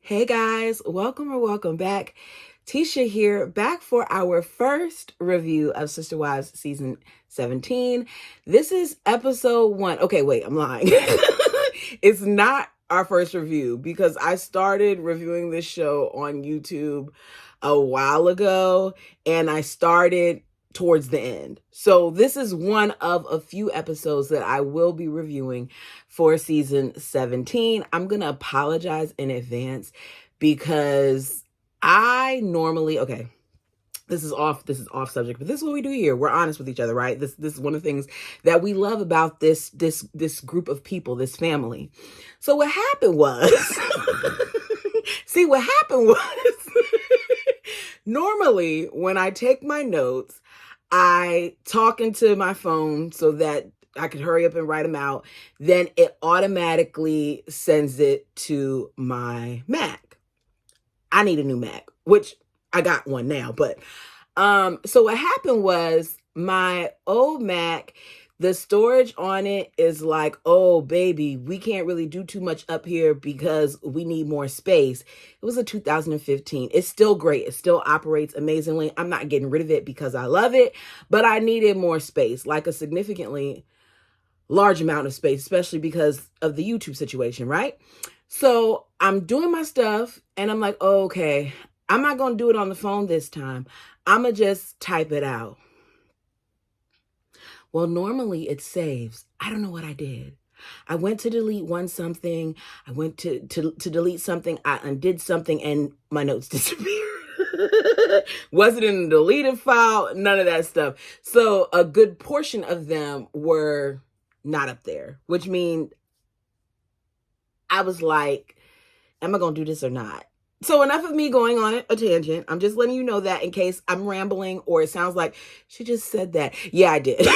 Hey guys, welcome back. Tisha here, back for our first review of Sister Wives season 17. This is episode 1. Okay, wait, I'm lying. It's not our first review because I started reviewing this show on YouTube a while ago and I started towards the end. So this is one of a few episodes that I will be reviewing for season 17. I'm going to apologize in advance because I normally, this is off subject, but this is what we do here. We're honest with each other, right? This is one of the things that we love about this group of people, this family. So what happened was normally when I take my notes, I talk into my phone so that I could hurry up and write them out. Then it automatically sends it to my Mac. I need a new Mac, which I got one now. But so what happened was my old Mac, the storage on it is like, oh, baby, we can't really do too much up here because we need more space. It was a 2015. It's still great. It still operates amazingly. I'm not getting rid of it because I love it, but I needed more space, like a significantly large amount of space, especially because of the YouTube situation, right? So I'm doing my stuff and I'm like, oh, okay, I'm not going to do it on the phone this time. I'm going to just type it out. Well, normally it saves. I don't know what I did. I went to delete something. I went to delete something. I undid something and my notes disappeared. Wasn't in the deleted file, none of that stuff. So a good portion of them were not up there, which means I was like, am I going to do this or not? So enough of me going on a tangent. I'm just letting you know that in case I'm rambling or it sounds like she just said that. Yeah, I did.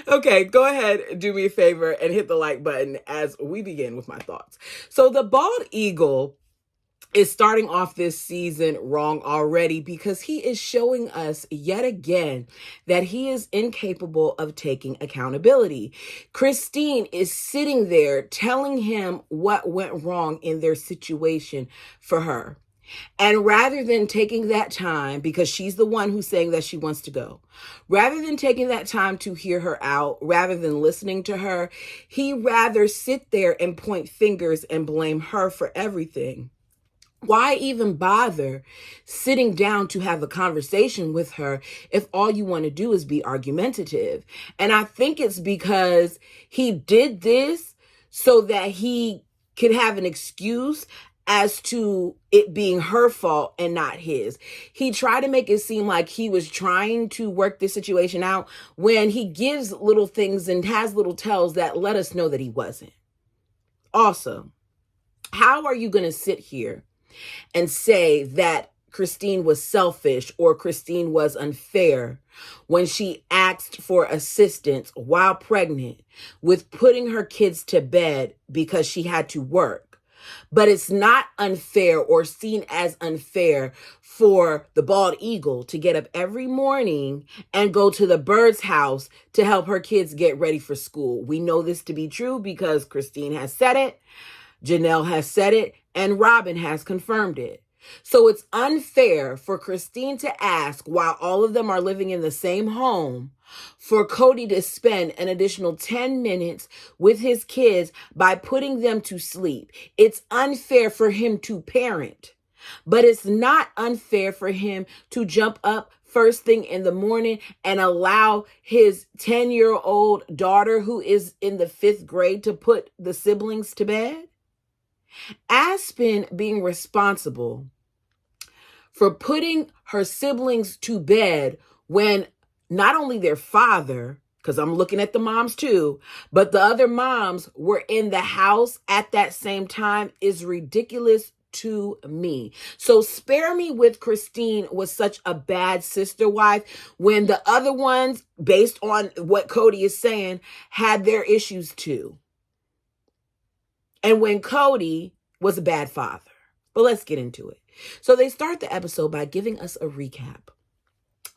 Okay, go ahead, do me a favor and hit the like button as we begin with my thoughts. So the bald eagle is starting off this season wrong already because he is showing us yet again that he is incapable of taking accountability. Christine is sitting there telling him what went wrong in their situation for her. And rather than taking that time, because she's the one who's saying that she wants to go, rather than taking that time to hear her out, rather than listening to her, he rather sit there and point fingers and blame her for everything. Why even bother sitting down to have a conversation with her if all you want to do is be argumentative? And I think it's because he did this so that he could have an excuse as to it being her fault and not his. He tried to make it seem like he was trying to work this situation out when he gives little things and has little tells that let us know that he wasn't. Also, how are you going to sit here and say that Christine was selfish or Christine was unfair when she asked for assistance while pregnant with putting her kids to bed because she had to work? But it's not unfair or seen as unfair for the bald eagle to get up every morning and go to the bird's house to help her kids get ready for school. We know this to be true because Christine has said it, Janelle has said it, and Robin has confirmed it. So it's unfair for Christine to ask, while all of them are living in the same home, for Cody to spend an additional 10 minutes with his kids by putting them to sleep. It's unfair for him to parent, but it's not unfair for him to jump up first thing in the morning and allow his 10-year-old daughter who is in the 5th grade to put the siblings to bed. Aspen being responsible for putting her siblings to bed when not only their father, because I'm looking at the moms too, but the other moms were in the house at that same time is ridiculous to me. So spare me with Christine was such a bad sister wife when the other ones, based on what Cody is saying, had their issues too. And when Cody was a bad father. But let's get into it. So they start the episode by giving us a recap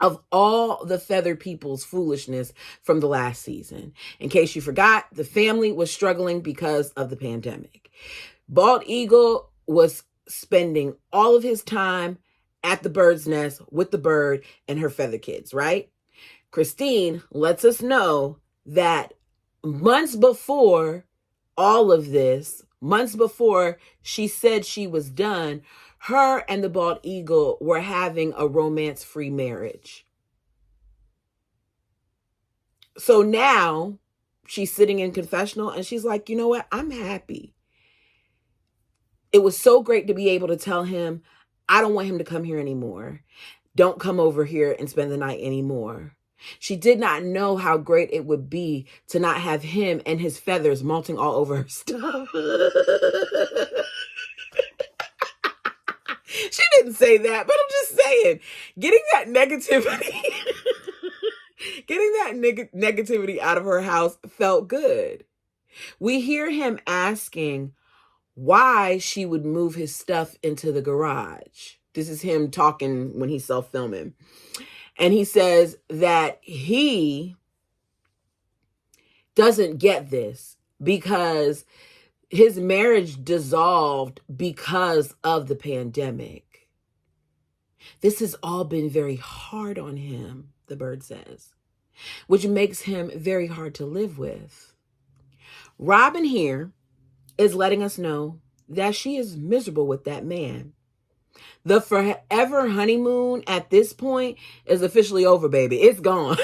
of all the feathered people's foolishness from the last season. In case you forgot, the family was struggling because of the pandemic. Bald Eagle was spending all of his time at the bird's nest with the bird and her feather kids, right? Christine lets us know that months before all of this, months before she said she was done, her and the bald eagle were having a romance-free marriage. So now she's sitting in confessional and she's like, you know what? I'm happy. It was so great to be able to tell him, I don't want him to come here anymore. Don't come over here and spend the night anymore. She did not know how great it would be to not have him and his feathers molting all over her stuff. She didn't say that, but I'm just saying, getting that negativity, negativity out of her house felt good. We hear him asking why she would move his stuff into the garage. This is him talking when he's self-filming. And he says that he doesn't get this because his marriage dissolved because of the pandemic. This has all been very hard on him, the bird says, which makes him very hard to live with. Robin here is letting us know that she is miserable with that man. The forever honeymoon at this point is officially over, baby. It's gone.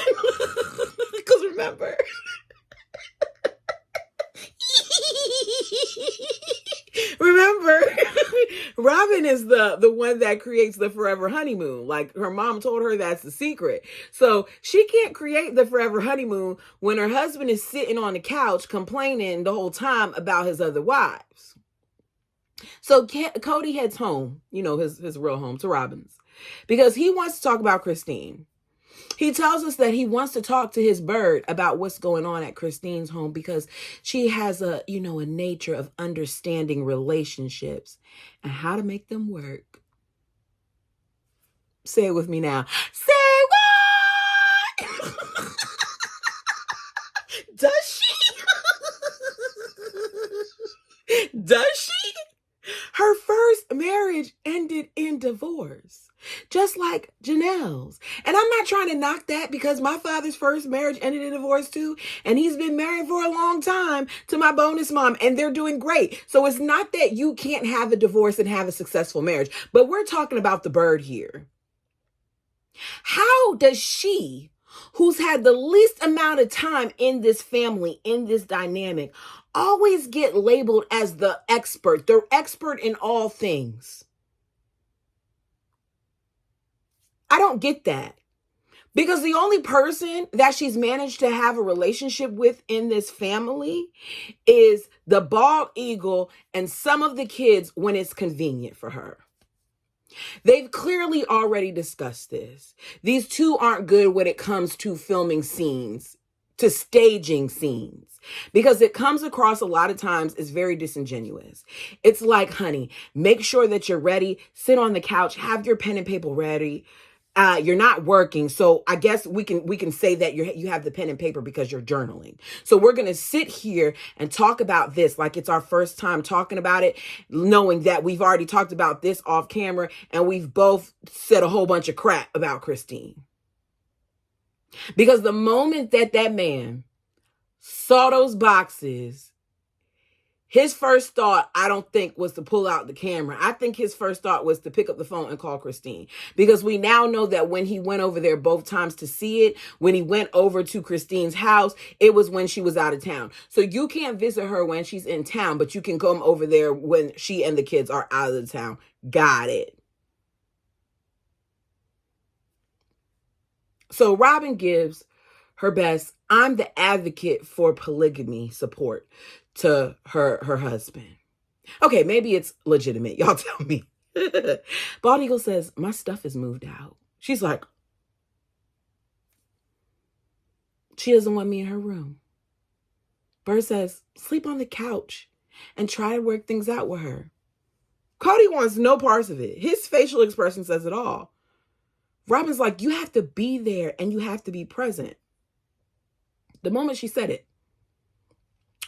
Because remember, Robin is the one that creates the forever honeymoon. Like her mom told her that's the secret. So she can't create the forever honeymoon when her husband is sitting on the couch complaining the whole time about his other wives. So Cody heads home, his real home, to Robin's, because he wants to talk about Christine. He tells us that he wants to talk to his bird about what's going on at Christine's home because she has a nature of understanding relationships and how to make them work. Say it with me now. Say what? Does she? Does she? Her first marriage ended in divorce, just like Janelle's. And I'm not trying to knock that because my father's first marriage ended in divorce too. And he's been married for a long time to my bonus mom and they're doing great. So it's not that you can't have a divorce and have a successful marriage, but we're talking about the bird here. How does she, who's had the least amount of time in this family, in this dynamic, always get labeled as the expert in all things? I don't get that. Because the only person that she's managed to have a relationship with in this family is the bald eagle and some of the kids when it's convenient for her. They've clearly already discussed this. These two aren't good when it comes to filming scenes, to staging scenes, because it comes across a lot of times as very disingenuous. It's like, honey, make sure that you're ready. Sit on the couch, have your pen and paper ready. You're not working. So I guess we can say that you have the pen and paper because you're journaling. So we're going to sit here and talk about this like it's our first time talking about it, knowing that we've already talked about this off camera and we've both said a whole bunch of crap about Christine. Because the moment that man saw those boxes, his first thought, I don't think, was to pull out the camera. I think his first thought was to pick up the phone and call Christine. Because we now know that when he went over there both times to see it, when he went over to Christine's house, it was when she was out of town. So you can't visit her when she's in town, but you can come over there when she and the kids are out of the town. Got it. So Robin gives her best, I'm the advocate for polygamy support to her husband. Okay, maybe it's legitimate. Y'all tell me. Bald Eagle says, my stuff is moved out. She's like, she doesn't want me in her room. Bird says, sleep on the couch and try to work things out with her. Cody wants no parts of it. His facial expression says it all. Robin's like, you have to be there and you have to be present. The moment she said it,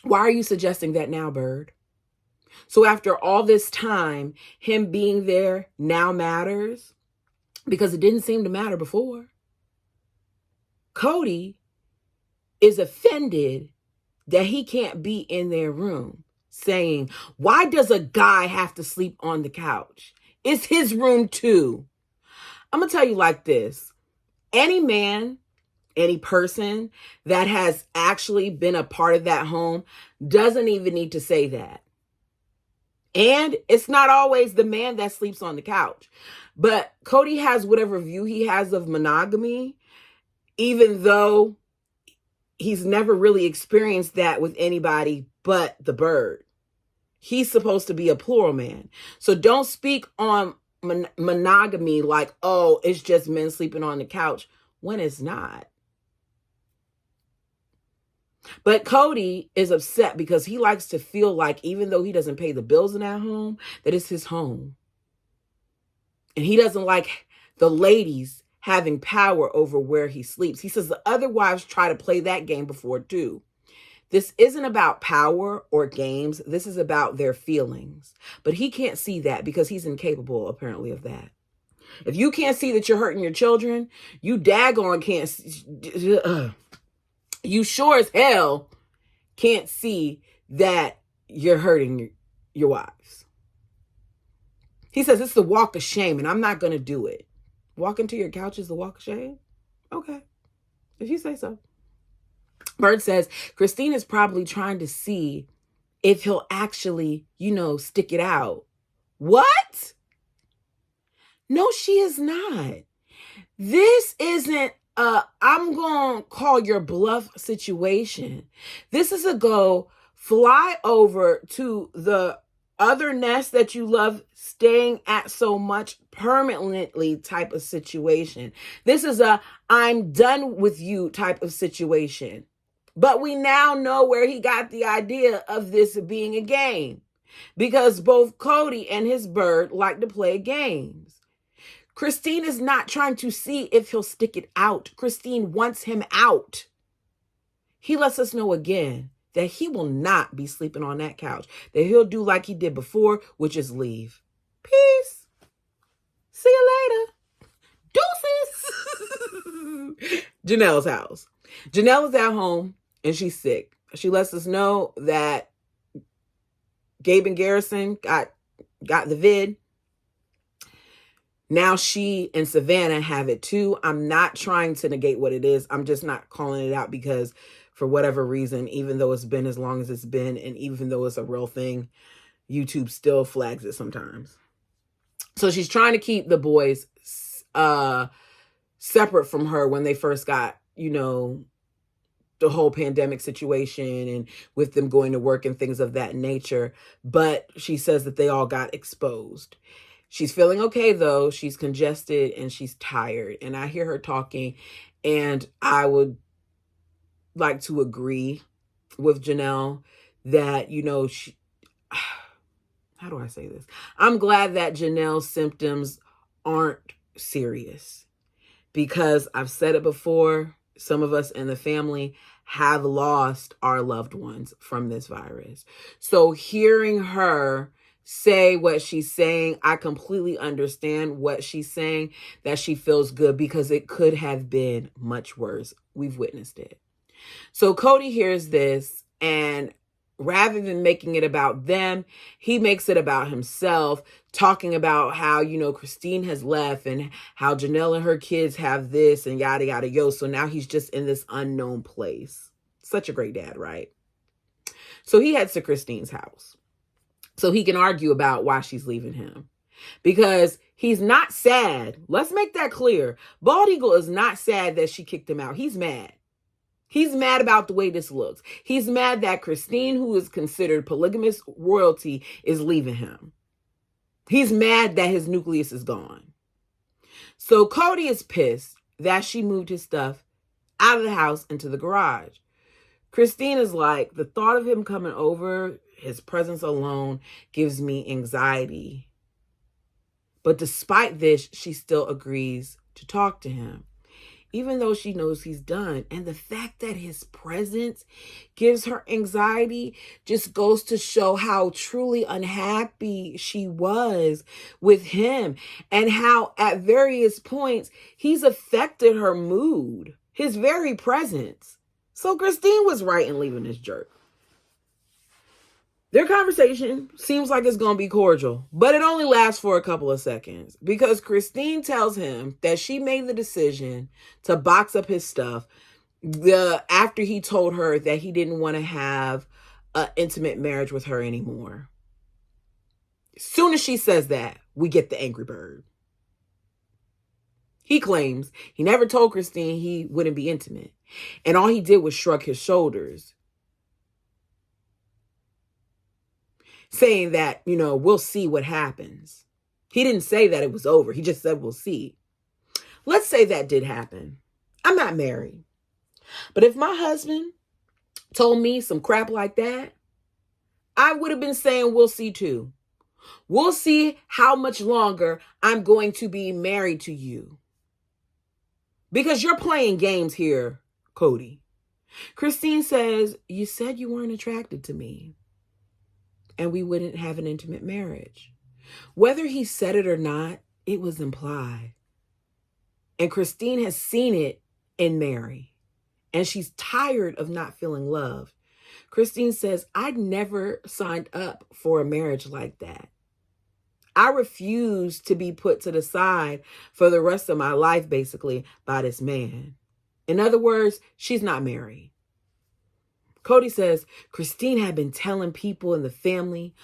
why are you suggesting that now, Bird? So after all this time, him being there now matters because it didn't seem to matter before. Cody is offended that he can't be in their room, saying, why does a guy have to sleep on the couch? It's his room too. I'm going to tell you like this. Any man, any person that has actually been a part of that home doesn't even need to say that. And it's not always the man that sleeps on the couch. But Cody has whatever view he has of monogamy, even though he's never really experienced that with anybody but the bird. He's supposed to be a plural man. So don't speak on monogamy like, oh, it's just men sleeping on the couch, when it's not. But Cody is upset because he likes to feel like even though he doesn't pay the bills in that home, that it's his home. And he doesn't like the ladies having power over where he sleeps. He says the other wives try to play that game before too. This isn't about power or games. This is about their feelings. But he can't see that because he's incapable, apparently, of that. If you can't see that you're hurting your children, you daggone can't see, you sure as hell can't see that you're hurting your wives. He says it's the walk of shame, and I'm not going to do it. Walking to your couch is the walk of shame? Okay, if you say so. Bird says, Christine is probably trying to see if he'll actually, stick it out. What? No, she is not. This isn't I'm going to call your bluff situation. This is a go fly over to the other nest that you love staying at so much permanently type of situation. This is a I'm done with you type of situation. But we now know where he got the idea of this being a game, because both Cody and his bird like to play games. Christine is not trying to see if he'll stick it out. Christine wants him out. He lets us know again that he will not be sleeping on that couch, that he'll do like he did before, which is leave. Peace. See you later. Deuces. Janelle's house. Janelle is at home and she's sick. She lets us know that Gabe and Garrison got the vid. Now she and Savannah have it too. I'm not trying to negate what it is. I'm just not calling it out because for whatever reason, even though it's been as long as it's been, and even though it's a real thing, YouTube still flags it sometimes. So she's trying to keep the boys separate from her when they first got, the whole pandemic situation and with them going to work and things of that nature. But she says that they all got exposed. She's feeling okay, though. She's congested and she's tired. And I hear her talking, and I would like to agree with Janelle that, she, how do I say this? I'm glad that Janelle's symptoms aren't serious, because I've said it before, some of us in the family have lost our loved ones from this virus. So hearing her say what she's saying, I completely understand what she's saying, that she feels good because it could have been much worse. We've witnessed it. So Cody hears this, and rather than making it about them, he makes it about himself, talking about how, Christine has left and how Janelle and her kids have this and yada, yada, yo. So now he's just in this unknown place. Such a great dad, right? So he heads to Christine's house so he can argue about why she's leaving him, because he's not sad. Let's make that clear. Bald Eagle is not sad that she kicked him out. He's mad. He's mad about the way this looks. He's mad that Christine, who is considered polygamous royalty, is leaving him. He's mad that his nucleus is gone. So Cody is pissed that she moved his stuff out of the house into the garage. Christine is like, the thought of him coming over, his presence alone gives me anxiety. But despite this, she still agrees to talk to him. even though she knows he's done. And the fact that his presence gives her anxiety just goes to show how truly unhappy she was with him, and how at various points he's affected her mood, his very presence. So Christine was right in leaving this jerk. Their conversation seems like it's going to be cordial, but it only lasts for a couple of seconds because Christine tells him that she made the decision to box up his stuff after he told her that he didn't want to have an intimate marriage with her anymore. As soon as she says that, we get the angry bird. He claims he never told Christine he wouldn't be intimate, and all he did was shrug his shoulders, saying that, we'll see what happens. He didn't say that it was over. He just said, we'll see. Let's say that did happen. I'm not married. But if my husband told me some crap like that, I would have been saying, we'll see too. We'll see how much longer I'm going to be married to you. Because you're playing games here, Cody. Christine says, you said you weren't attracted to me, and we wouldn't have an intimate marriage. Whether he said it or not, it was implied. And Christine has seen it in Mary, and she's tired of not feeling loved. Christine says, I'd never signed up for a marriage like that. I refuse to be put to the side for the rest of my life, basically, by this man. In other words, she's not married. Cody says Christine had been telling people in the family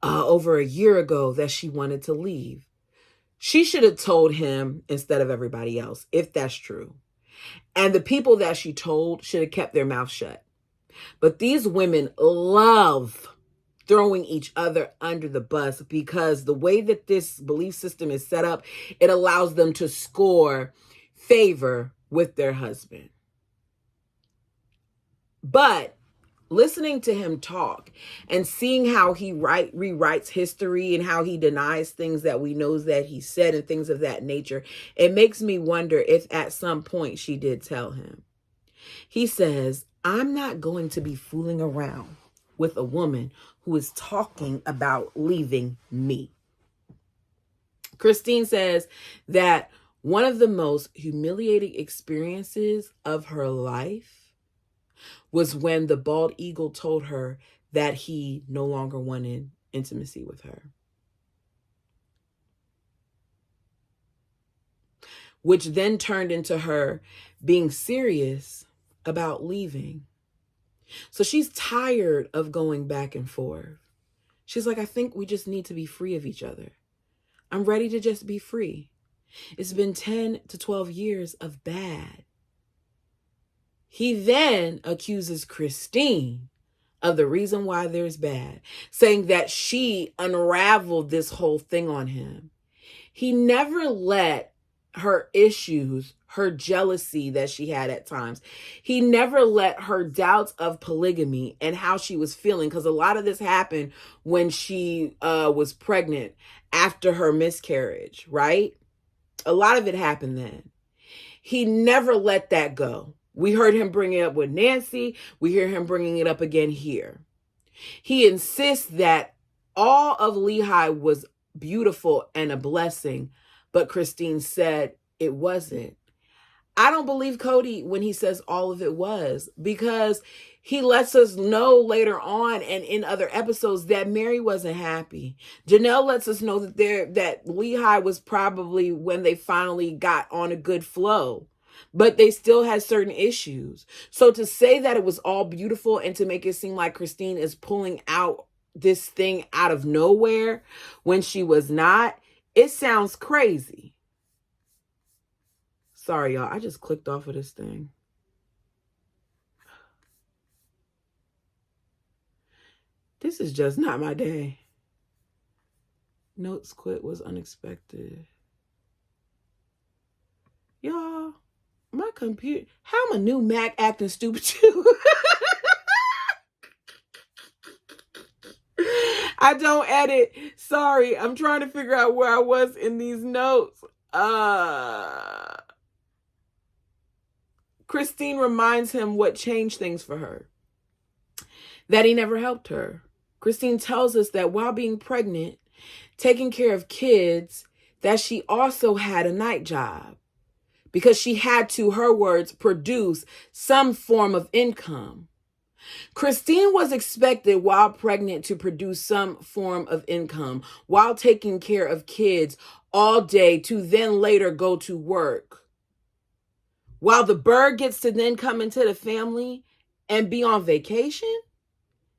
over a year ago that she wanted to leave. She should have told him instead of everybody else, if that's true. And the people that she told should have kept their mouth shut. But these women love throwing each other under the bus because the way that this belief system is set up, it allows them to score favor with their husband. But listening to him talk and seeing how he rewrites history and how he denies things that we know that he said and things of that nature, it makes me wonder if at some point she did tell him. He says, I'm not going to be fooling around with a woman who is talking about leaving me. Christine says that one of the most humiliating experiences of her life was when the bald eagle told her that he no longer wanted intimacy with her, which then turned into her being serious about leaving. So she's tired of going back and forth. She's like, I think we just need to be free of each other. I'm ready to just be free. It's been 10 to 12 years of bad. He then accuses Christine of the reason why there's bad, saying that she unraveled this whole thing on him. He never let her issues, her jealousy that she had at times, he never let her doubts of polygamy and how she was feeling, because a lot of this happened when she was pregnant after her miscarriage, right? A lot of it happened then. He never let that go. We heard him bring it up with Nancy. We hear him bringing it up again here. He insists that all of Lehigh was beautiful and a blessing, but Christine said it wasn't. I don't believe Cody when he says all of it was, because he lets us know later on and in other episodes that Mary wasn't happy. Janelle lets us know that Lehigh was probably when they finally got on a good flow, but they still had certain issues. So to say that it was all beautiful and to make it seem like Christine is pulling out this thing out of nowhere when she was not, it sounds crazy. Sorry, y'all. I just clicked off of this thing. This is just not my day. Notes quit was unexpected. Y'all, my computer, how am a new Mac acting stupid too? I don't edit. Sorry, I'm trying to figure out where I was in these notes. Christine reminds him what changed things for her, that he never helped her. Christine tells us that while being pregnant, taking care of kids, that she also had a night job because she had to, her words, produce some form of income. Christine was expected while pregnant to produce some form of income while taking care of kids all day to then later go to work. While the bird gets to then come into the family and be on vacation.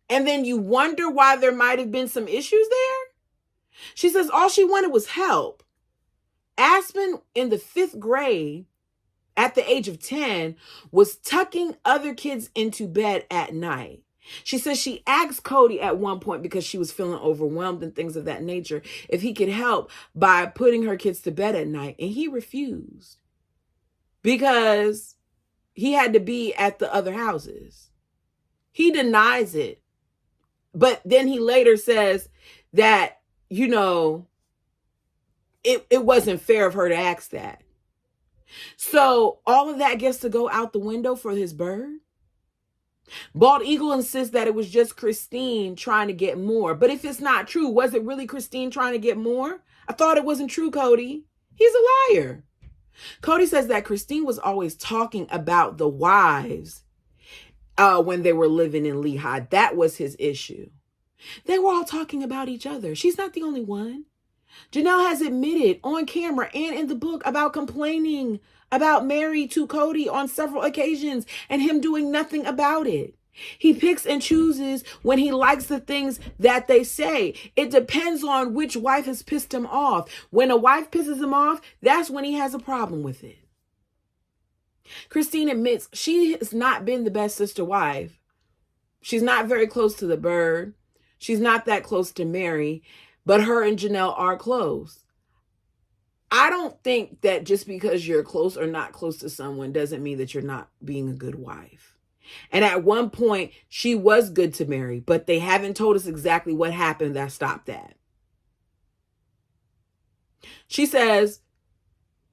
And then you wonder why there might have been some issues there. She says all she wanted was help. Aspen in the 5th grade at the age of 10 was tucking other kids into bed at night. She says she asked Cody at one point because she was feeling overwhelmed and things of that nature if he could help by putting her kids to bed at night. And he refused because he had to be at the other houses. He denies it. But then he later says that, it wasn't fair of her to ask that. So all of that gets to go out the window for his bird. Bald Eagle insists that it was just Christine trying to get more. But if it's not true, was it really Christine trying to get more? I thought it wasn't true, Cody. He's a liar. Cody says that Christine was always talking about the wives when they were living in Lehigh. That was his issue. They were all talking about each other. She's not the only one. Janelle has admitted on camera and in the book about complaining about Mary to Cody on several occasions and him doing nothing about it. He picks and chooses when he likes the things that they say. It depends on which wife has pissed him off. When a wife pisses him off, that's when he has a problem with it. Christine admits she has not been the best sister wife. She's not very close to the bird. She's not that close to Mary, but her and Janelle are close. I don't think that just because you're close or not close to someone doesn't mean that you're not being a good wife. And at one point, she was good to Mary, but they haven't told us exactly what happened that stopped that. She says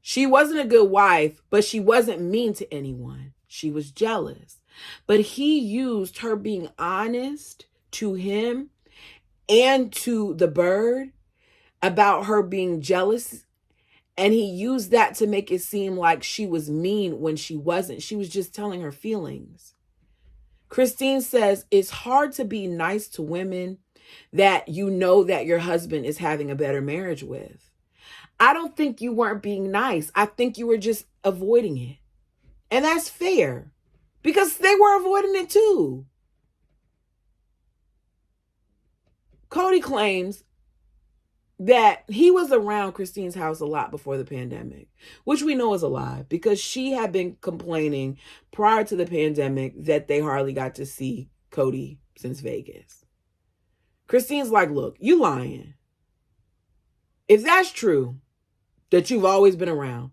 she wasn't a good wife, but she wasn't mean to anyone. She was jealous. But he used her being honest to him and to the bird about her being jealous. And he used that to make it seem like she was mean when she wasn't. She was just telling her feelings. Christine says it's hard to be nice to women that you know that your husband is having a better marriage with. I don't think you weren't being nice. I think you were just avoiding it. And that's fair because they were avoiding it too. Cody claims that he was around Christine's house a lot before the pandemic, which we know is a lie because she had been complaining prior to the pandemic that they hardly got to see Cody since Vegas. Christine's like, look, you lying. If that's true, that you've always been around,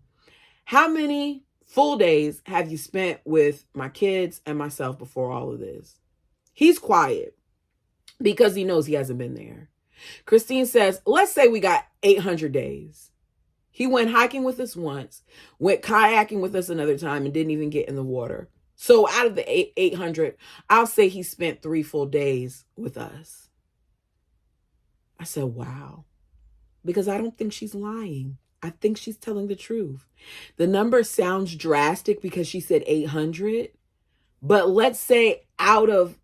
how many full days have you spent with my kids and myself before all of this? He's quiet because he knows he hasn't been there. Christine says, let's say we got 800 days. He went hiking with us once, went kayaking with us another time, and didn't even get in the water. So out of the 800, I'll say he spent 3 full days with us. I said, wow, because I don't think she's lying. I think she's telling the truth. The number sounds drastic because she said 800, but let's say out of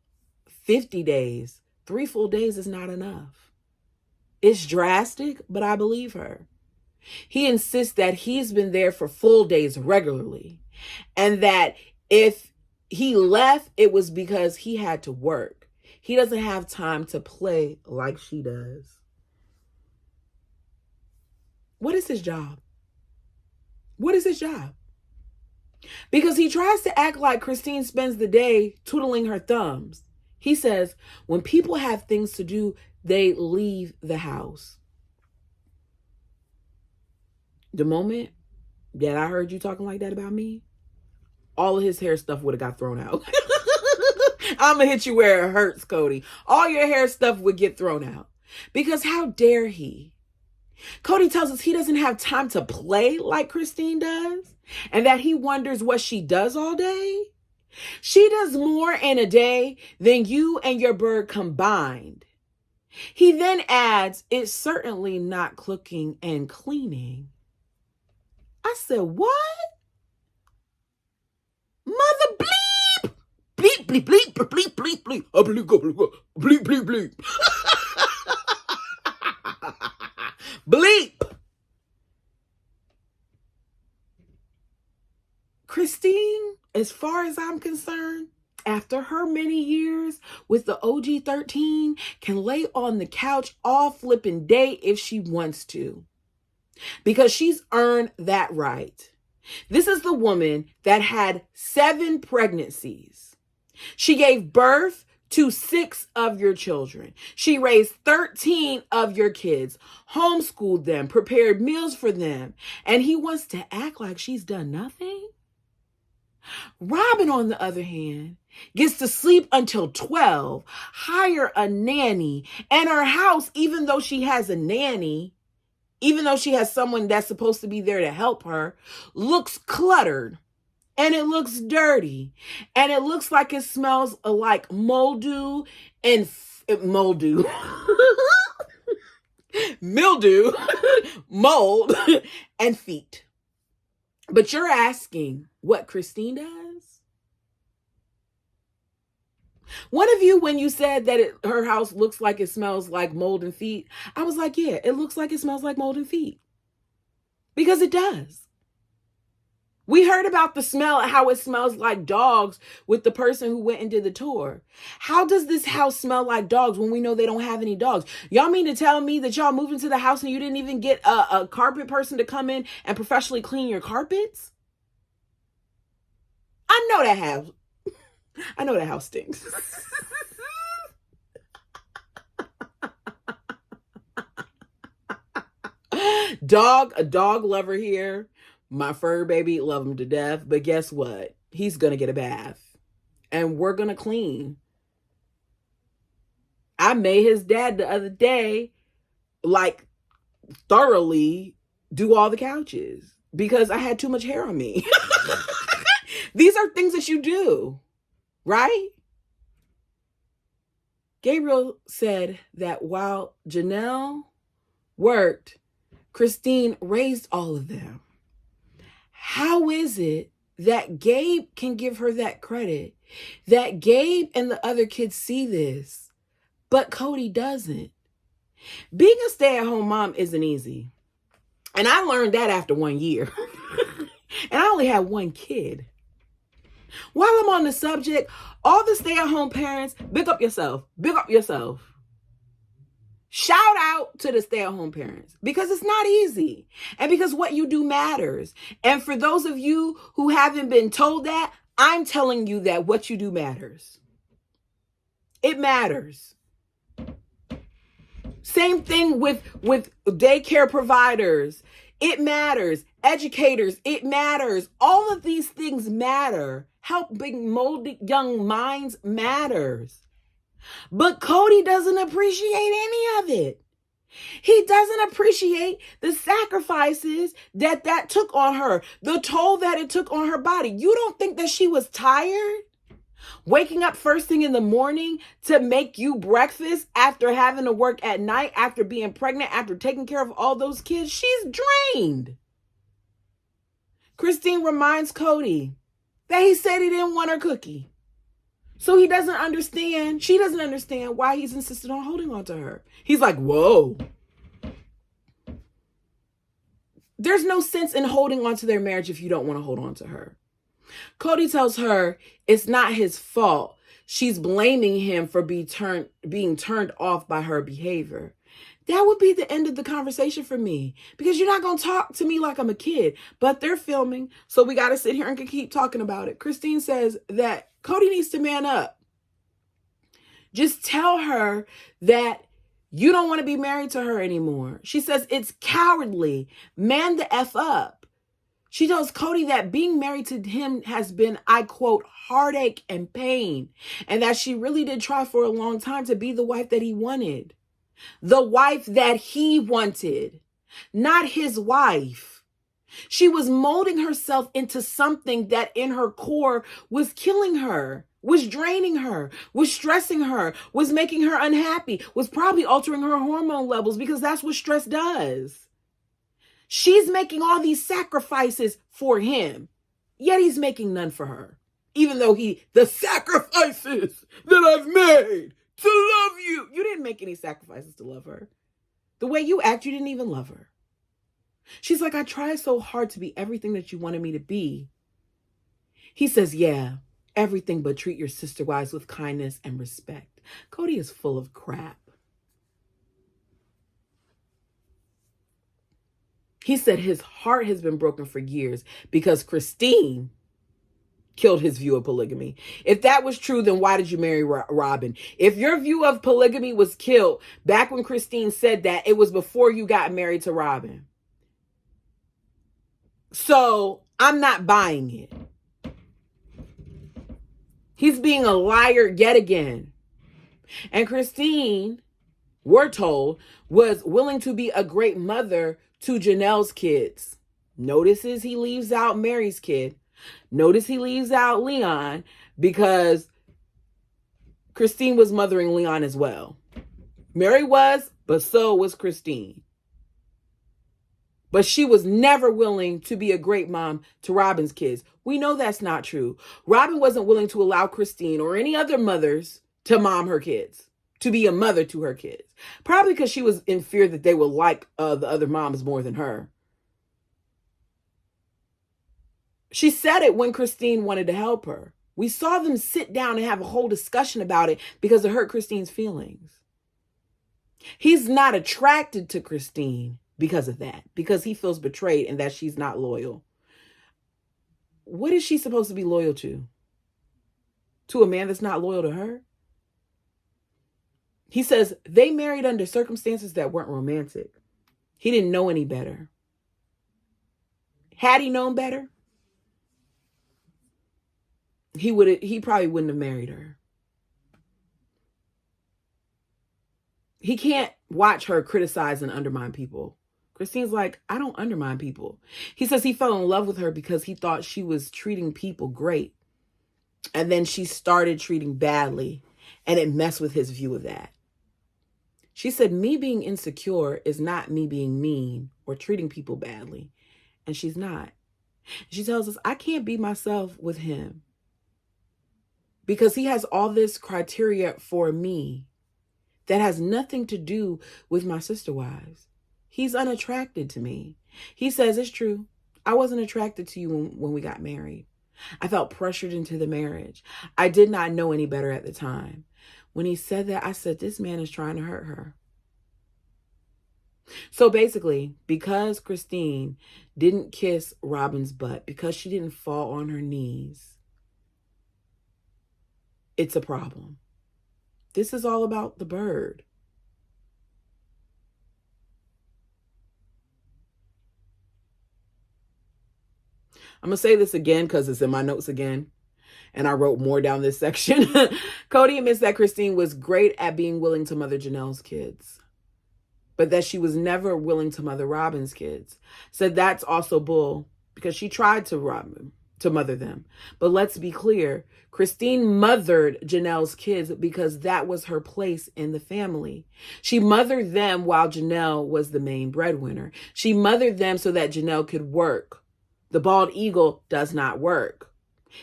50 days, 3 full days is not enough. It's drastic, but I believe her. He insists that he's been there for full days regularly, and that if he left, it was because he had to work. He doesn't have time to play like she does. What is his job? What is his job? Because he tries to act like Christine spends the day twiddling her thumbs. He says, when people have things to do, they leave the house. The moment that I heard you talking like that about me, all of his hair stuff would have got thrown out. I'm going to hit you where it hurts, Cody. All your hair stuff would get thrown out. Because how dare he? Cody tells us he doesn't have time to play like Christine does, and that he wonders what she does all day. She does more in a day than you and your bird combined. He then adds, it's certainly not cooking and cleaning. I said, what? Mother bleep! Bleep, bleep, bleep, bleep, bleep, bleep, bleep, bleep, bleep, bleep, bleep. Bleep! Christine, as far as I'm concerned, after her many years with the OG 13, can lay on the couch all flipping day if she wants to, because she's earned that right. This is the woman that had 7 pregnancies. She gave birth to 6 of your children. She raised 13 of your kids, homeschooled them, prepared meals for them, and he wants to act like she's done nothing? Robin, on the other hand, gets to sleep until 12, hire a nanny, and her house, even though she has a nanny, even though she has someone that's supposed to be there to help her, looks cluttered, and it looks dirty, and it looks like it smells like mildew and mildew, mold, and feet. But you're asking what Christine does? One of you, when you said that her house looks like it smells like mold and feet, I was like, yeah, it looks like it smells like mold and feet. Because it does. We heard about the smell, how it smells like dogs with the person who went and did the tour. How does this house smell like dogs when we know they don't have any dogs? Y'all mean to tell me that y'all moved into the house and you didn't even get a carpet person to come in and professionally clean your carpets? I know that house stinks. A dog lover here. My fur baby, love him to death. But guess what? He's going to get a bath. And we're going to clean. I made his dad the other day, like, thoroughly do all the couches because I had too much hair on me. These are things that you do, right? Gabriel said that while Janelle worked, Christine raised all of them. How is it that Gabe can give her that credit, that Gabe and the other kids see this, but Cody doesn't? Being a stay-at-home mom isn't easy. And I learned that after 1 year. And I only had 1 kid. While I'm on the subject, all the stay-at-home parents, big up yourself. Big up yourself. Shout out to the stay-at-home parents, because it's not easy, and because what you do matters. And for those of you who haven't been told that, I'm telling you that what you do matters. It matters. Same thing with daycare providers. It matters. Educators, it matters. All of these things matter. Helping moldy young minds matters. But Cody doesn't appreciate any of it. He doesn't appreciate the sacrifices that took on her, the toll that it took on her body. You don't think that she was tired? Waking up first thing in the morning to make you breakfast after having to work at night, after being pregnant, after taking care of all those kids. She's drained. Christine reminds Cody that he said he didn't want her cookie. So he doesn't understand, she doesn't understand why he's insisted on holding on to her. He's like, whoa. There's no sense in holding on to their marriage if you don't want to hold on to her. Cody tells her it's not his fault. She's blaming him for being turned off by her behavior. That would be the end of the conversation for me, because you're not going to talk to me like I'm a kid. But they're filming, so we got to sit here and keep talking about it. Christine says that Cody needs to man up. Just tell her that you don't want to be married to her anymore. She says it's cowardly. Man the F up. She tells Cody that being married to him has been, I quote, heartache and pain, and that she really did try for a long time to be the wife that he wanted. The wife that he wanted. not his wife. She was molding herself into something that in her core was killing her, was draining her, was stressing her, was making her unhappy, was probably altering her hormone levels, because that's what stress does. She's making all these sacrifices for him, yet he's making none for her. Even though the sacrifices that I've made to love you. You didn't make any sacrifices to love her. The way you act, you didn't even love her. She's like, I tried so hard to be everything that you wanted me to be. He says, yeah, everything, but treat your sister wives with kindness and respect. Cody is full of crap. He said his heart has been broken for years because Christine killed his view of polygamy. If that was true, then why did you marry Robin? If your view of polygamy was killed back when Christine said that, it was before you got married to Robin. So I'm not buying it. He's being a liar yet again. And Christine, we're told, was willing to be a great mother to Janelle's kids. Notices he leaves out Mary's kid. Notice he leaves out Leon, because Christine was mothering Leon as well. Mary was, but so was Christine. But she was never willing to be a great mom to Robin's kids. We know that's not true. Robin wasn't willing to allow Christine or any other mothers to mom her kids, to be a mother to her kids. Probably because she was in fear that they would like the other moms more than her. She said it when Christine wanted to help her. We saw them sit down and have a whole discussion about it because it hurt Christine's feelings. He's not attracted to Christine because of that, because he feels betrayed and that she's not loyal. What is she supposed to be loyal to? To a man that's not loyal to her? He says they married under circumstances that weren't romantic. He didn't know any better. Had he known better, he probably wouldn't have married her. He can't watch her criticize and undermine people. Christine's like, I don't undermine people. He says he fell in love with her because he thought she was treating people great. And then she started treating badly, and it messed with his view of that. She said, me being insecure is not me being mean or treating people badly. And she's not. She tells us, I can't be myself with him because he has all this criteria for me that has nothing to do with my sister wives. He's unattracted to me. He says it's true. I wasn't attracted to you when we got married. I felt pressured into the marriage. I did not know any better at the time. When he said that, I said, this man is trying to hurt her. So basically, because Christine didn't kiss Robin's butt, because she didn't fall on her knees, it's a problem. This is all about the bird. I'm going to say this again because it's in my notes again, and I wrote more down this section. Cody admits that Christine was great at being willing to mother Janelle's kids, but that she was never willing to mother Robin's kids. Said that's also bull, because she tried to mother them. But let's be clear, Christine mothered Janelle's kids because that was her place in the family. She mothered them while Janelle was the main breadwinner. She mothered them so that Janelle could work. The bald eagle does not work.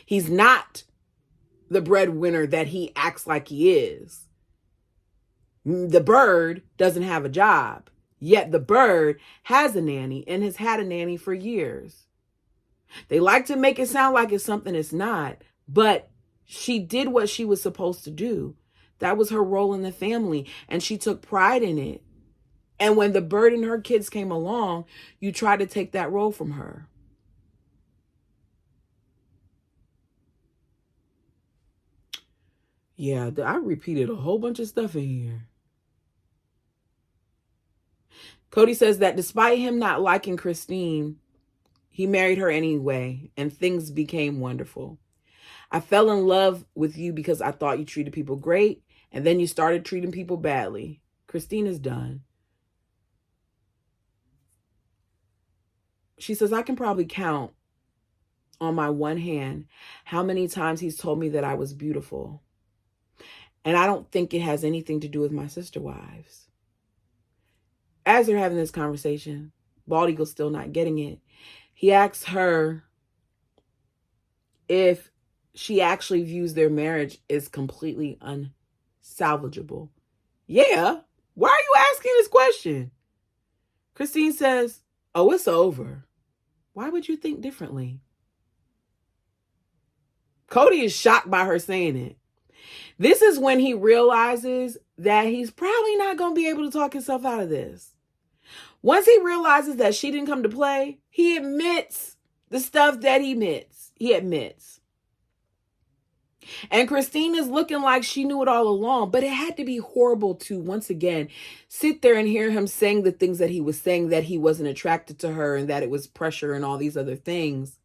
He's not the breadwinner that he acts like he is. The bird doesn't have a job, yet the bird has a nanny and has had a nanny for years. They like to make it sound like it's something it's not, but she did what she was supposed to do. That was her role in the family, and she took pride in it. And when the bird and her kids came along, you tried to take that role from her. Yeah, I repeated a whole bunch of stuff in here. Cody says that despite him not liking Christine, he married her anyway, and things became wonderful. I fell in love with you because I thought you treated people great, and then you started treating people badly. Christine is done. She says, I can probably count on my one hand how many times he's told me that I was beautiful. And I don't think it has anything to do with my sister wives. As they're having this conversation, Bald Eagle's still not getting it. He asks her if she actually views their marriage as completely unsalvageable. Yeah. Why are you asking this question? Christine says, oh, it's over. Why would you think differently? Cody is shocked by her saying it. This is when he realizes that he's probably not going to be able to talk himself out of this. Once he realizes that she didn't come to play, he admits the stuff that he admits. And Christine is looking like she knew it all along, but it had to be horrible to, once again, sit there and hear him saying the things that he was saying, that he wasn't attracted to her and that it was pressure and all these other things.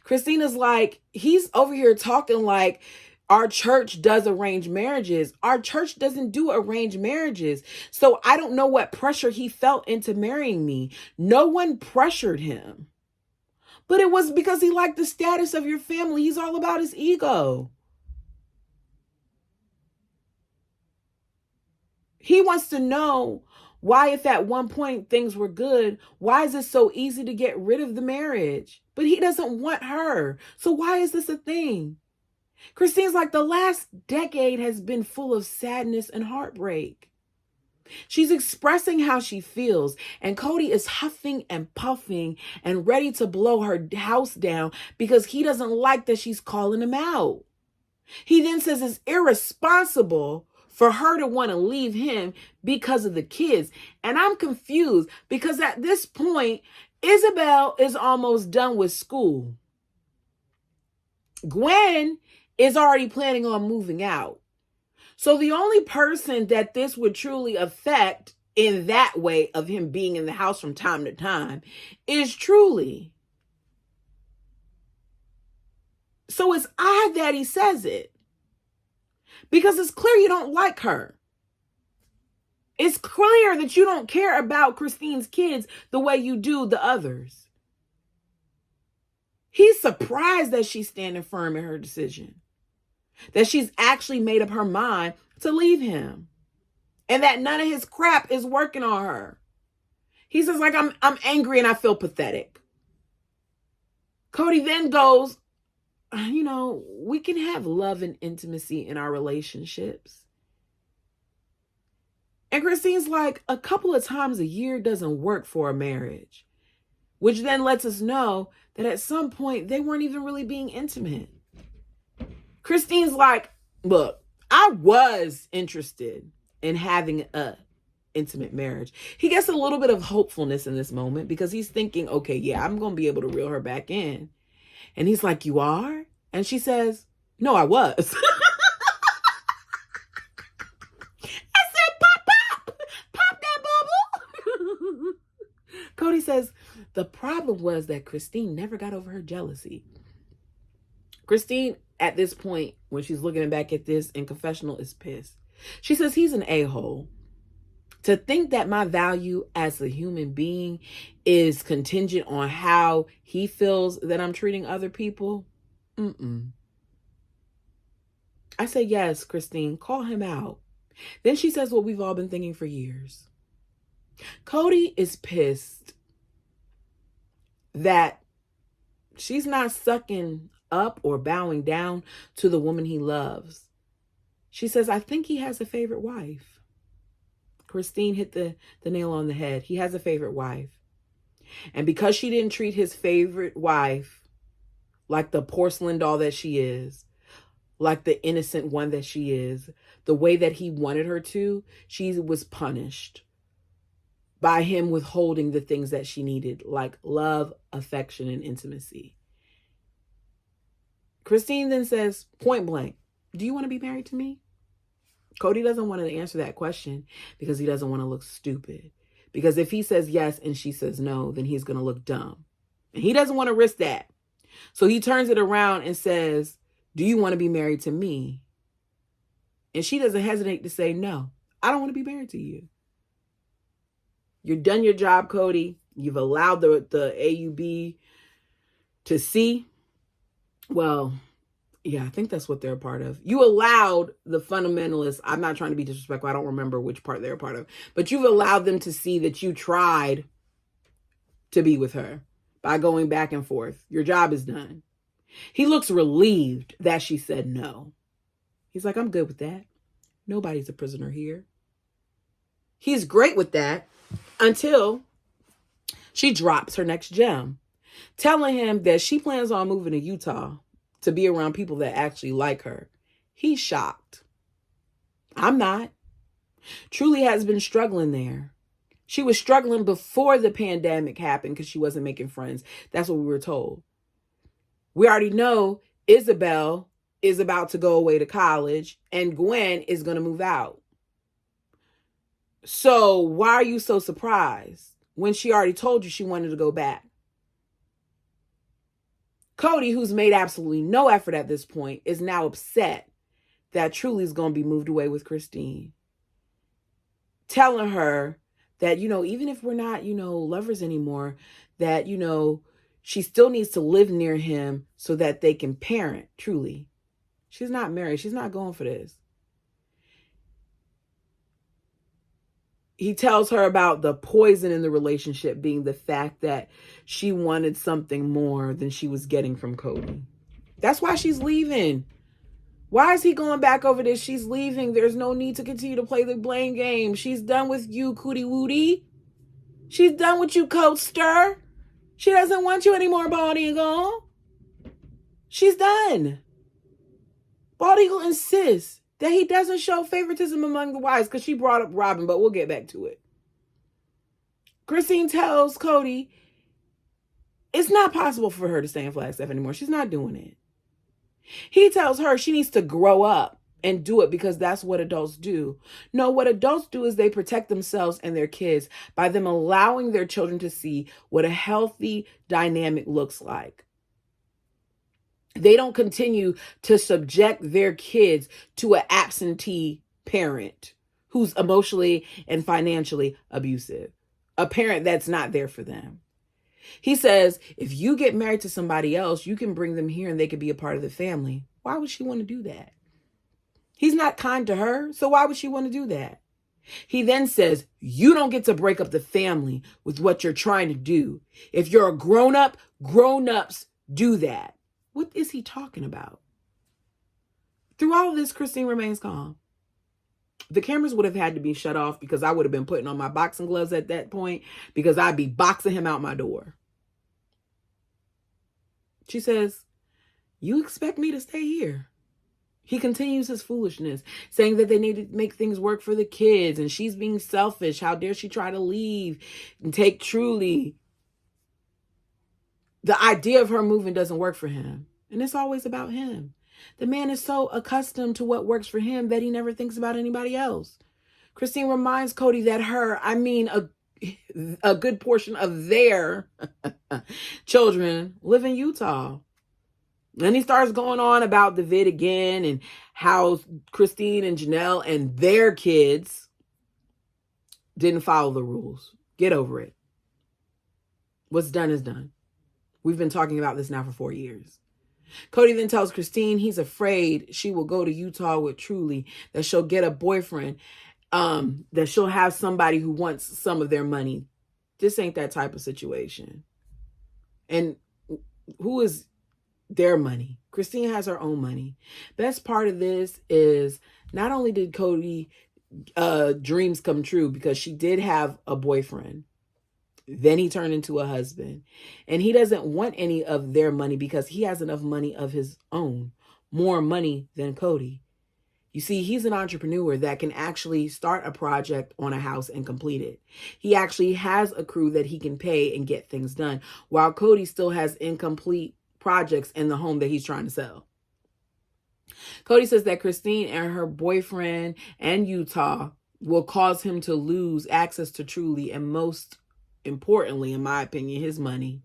Christina's like, he's over here talking like our church does arranged marriages. Our church doesn't do arranged marriages. So I don't know what pressure he felt into marrying me. No one pressured him. But it was because he liked the status of your family. He's all about his ego. He wants to know why, if at one point things were good, why is it so easy to get rid of the marriage? But he doesn't want her. So why is this a thing? Christine's like, the last decade has been full of sadness and heartbreak. She's expressing how she feels, and Cody is huffing and puffing and ready to blow her house down because he doesn't like that she's calling him out. He then says it's irresponsible for her to want to leave him because of the kids. And I'm confused because at this point, Isabel is almost done with school. Gwen is already planning on moving out. So the only person that this would truly affect in that way of him being in the house from time to time is Truly. So it's odd that he says it, because it's clear you don't like her. It's clear that you don't care about Christine's kids the way you do the others. He's surprised that she's standing firm in her decision, that she's actually made up her mind to leave him, and that none of his crap is working on her. He says, like, I'm angry and I feel pathetic. Cody then goes, we can have love and intimacy in our relationships. And Christine's like, a couple of times a year doesn't work for a marriage, which then lets us know that at some point they weren't even really being intimate. Christine's like, look, I was interested in having a intimate marriage. He gets a little bit of hopefulness in this moment because he's thinking, okay, yeah, I'm going to be able to reel her back in. And he's like, you are? And she says, no, I was. I said, pop that bubble. Cody says, the problem was that Christine never got over her jealousy. Christine, at this point, when she's looking back at this in confessional, is pissed. She says, he's an a-hole. To think that my value as a human being is contingent on how he feels that I'm treating other people. I say, yes, Christine, call him out. Then she says what we've all been thinking for years. Cody is pissed that she's not sucking up or bowing down to the woman he loves. She says, I think he has a favorite wife. Christine hit the nail on the head. He has a favorite wife. And because she didn't treat his favorite wife like the porcelain doll that she is, like the innocent one that she is, the way that he wanted her to, she was punished by him withholding the things that she needed, like love, affection, and intimacy. Christine then says, point blank, do you want to be married to me? Cody doesn't want to answer that question because he doesn't want to look stupid. Because if he says yes and she says no, then he's going to look dumb. And he doesn't want to risk that. So he turns it around and says, do you want to be married to me? And she doesn't hesitate to say, no, I don't want to be married to you. You've done your job, Cody. You've allowed the AUB to see. Well, yeah, I think that's what they're a part of. You allowed the fundamentalists, I'm not trying to be disrespectful, I don't remember which part they're a part of, but you've allowed them to see that you tried to be with her by going back and forth. Your job is done. He looks relieved that she said no. He's like, I'm good with that. Nobody's a prisoner here. He's great with that until she drops her next gem, telling him that she plans on moving to Utah to be around people that actually like her. He's shocked. I'm not. Truly has been struggling there. She was struggling before the pandemic happened because she wasn't making friends. That's what we were told. We already know Isabel is about to go away to college and Gwen is going to move out. So why are you so surprised when she already told you she wanted to go back? Cody, who's made absolutely no effort at this point, is now upset that Truly's going to be moved away with Christine. Telling her that, even if we're not, lovers anymore, that, she still needs to live near him so that they can parent Truly. She's not married. She's not going for this. He tells her about the poison in the relationship being the fact that she wanted something more than she was getting from Cody. That's why she's leaving. Why is he going back over this? She's leaving. There's no need to continue to play the blame game. She's done with you, Cootie Woody. She's done with you, Coaster. She doesn't want you anymore, Bald Eagle. She's done. Bald Eagle insists that he doesn't show favoritism among the wives because she brought up Robin, but we'll get back to it. Christine tells Cody it's not possible for her to stay in Flagstaff anymore. She's not doing it. He tells her she needs to grow up and do it because that's what adults do. No, what adults do is they protect themselves and their kids by them allowing their children to see what a healthy dynamic looks like. They don't continue to subject their kids to an absentee parent who's emotionally and financially abusive, a parent that's not there for them. He says, if you get married to somebody else, you can bring them here and they could be a part of the family. Why would she want to do that? He's not kind to her, so why would she want to do that? He then says, you don't get to break up the family with what you're trying to do. If you're a grown-up, grown-ups do that. What is he talking about? Through all of this, Christine remains calm. The cameras would have had to be shut off because I would have been putting on my boxing gloves at that point because I'd be boxing him out my door. She says, you expect me to stay here? He continues his foolishness, saying that they need to make things work for the kids and she's being selfish. How dare she try to leave and take Truly? The idea of her moving doesn't work for him. And it's always about him. The man is so accustomed to what works for him that he never thinks about anybody else. Christine reminds Cody that a good portion of their children live in Utah. And he starts going on about the vid again and how Christine and Janelle and their kids didn't follow the rules. Get over it. What's done is done. We've been talking about this now for 4 years. Cody then tells Christine he's afraid she will go to Utah with Truly, that she'll get a boyfriend, that she'll have somebody who wants some of their money. This ain't that type of situation. And who is their money? Christine has her own money. Best part of this is not only did Cody dreams come true because she did have a boyfriend. Then he turned into a husband. And he doesn't want any of their money because he has enough money of his own. More money than Cody. You see, he's an entrepreneur that can actually start a project on a house and complete it. He actually has a crew that he can pay and get things done, while Cody still has incomplete projects in the home that he's trying to sell. Cody says that Christine and her boyfriend and Utah will cause him to lose access to Truly and most importantly, in my opinion, his money.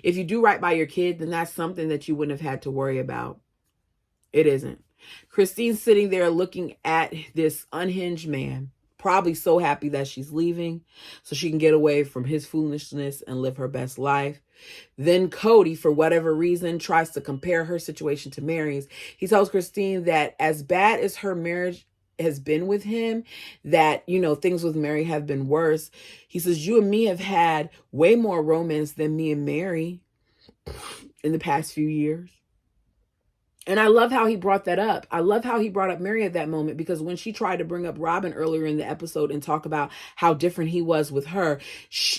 If you do right by your kid, then that's something that you wouldn't have had to worry about. It isn't. Christine's sitting there looking at this unhinged man, probably so happy that she's leaving so she can get away from his foolishness and live her best life. Then Cody, for whatever reason, tries to compare her situation to Mary's. He tells Christine that as bad as her marriage has been with him, that, things with Mary have been worse. He says, you and me have had way more romance than me and Mary in the past few years. And I love how he brought that up. I love how he brought up Mary at that moment, because when she tried to bring up Robin earlier in the episode and talk about how different he was with her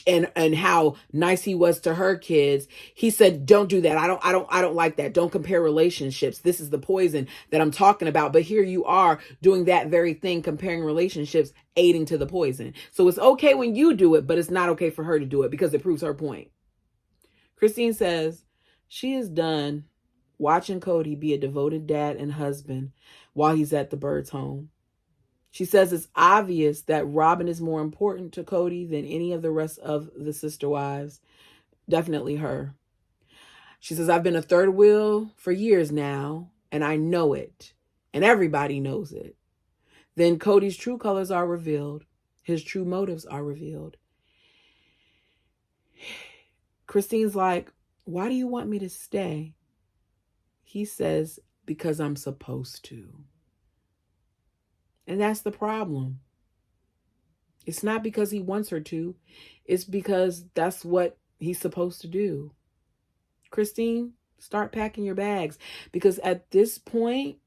and how nice he was to her kids, he said, don't do that. I don't like that. Don't compare relationships. This is the poison that I'm talking about. But here you are doing that very thing, comparing relationships, aiding to the poison. So it's okay when you do it, but it's not okay for her to do it because it proves her point. Christine says she is done watching Cody be a devoted dad and husband while he's at the Birds' home. She says it's obvious that Robin is more important to Cody than any of the rest of the sister wives. Definitely her. She says, I've been a third wheel for years now, and I know it, and everybody knows it. Then Cody's true colors are revealed. His true motives are revealed. Christine's like, why do you want me to stay? He says, because I'm supposed to. And that's the problem. It's not because he wants her to. It's because that's what he's supposed to do. Christine, start packing your bags. Because at this point,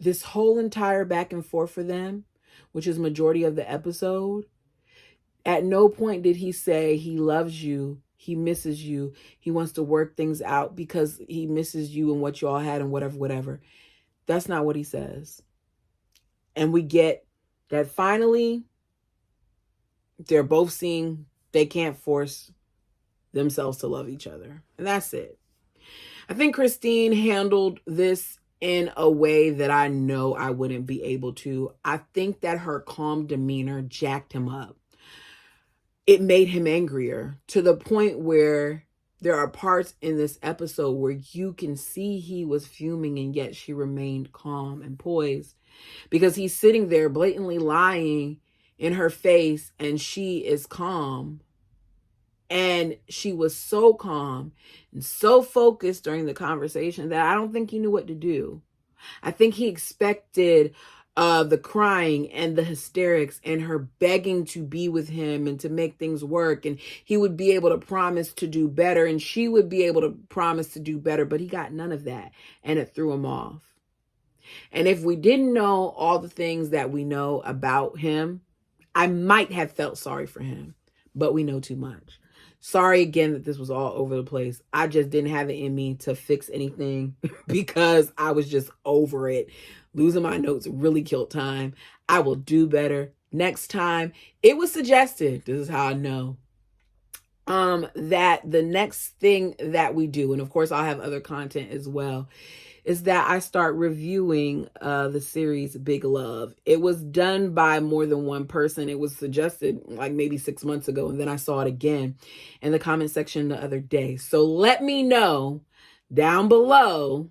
this whole entire back and forth for them, which is majority of the episode, at no point did he say he loves you. He misses you. He wants to work things out because he misses you and what you all had and whatever. That's not what he says. And we get that finally they're both seeing they can't force themselves to love each other. And that's it. I think Christine handled this in a way that I know I wouldn't be able to. I think that her calm demeanor jacked him up. It made him angrier to the point where there are parts in this episode where you can see he was fuming, and yet she remained calm and poised because he's sitting there blatantly lying in her face and she is calm. And she was so calm and so focused during the conversation that I don't think he knew what to do. I think he expected the crying and the hysterics and her begging to be with him and to make things work. And he would be able to promise to do better and she would be able to promise to do better. But he got none of that and it threw him off. And if we didn't know all the things that we know about him, I might have felt sorry for him. But we know too much. Sorry again that this was all over the place. I just didn't have it in me to fix anything because I was just over it. Losing my notes really killed time. I will do better next time. It was suggested, this is how I know, that the next thing that we do, and of course I'll have other content as well, is that I start reviewing the series Big Love. It was done by more than one person. It was suggested like maybe 6 months ago, and then I saw it again in the comment section the other day. So let me know down below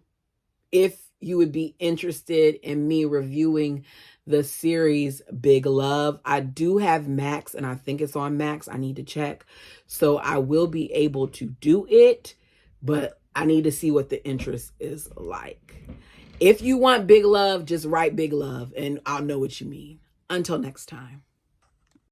if you would be interested in me reviewing the series Big Love. I do have Max, and I think it's on Max. I need to check. So I will be able to do it, but I need to see what the interest is like. If you want Big Love, just write Big Love, and I'll know what you mean. Until next time.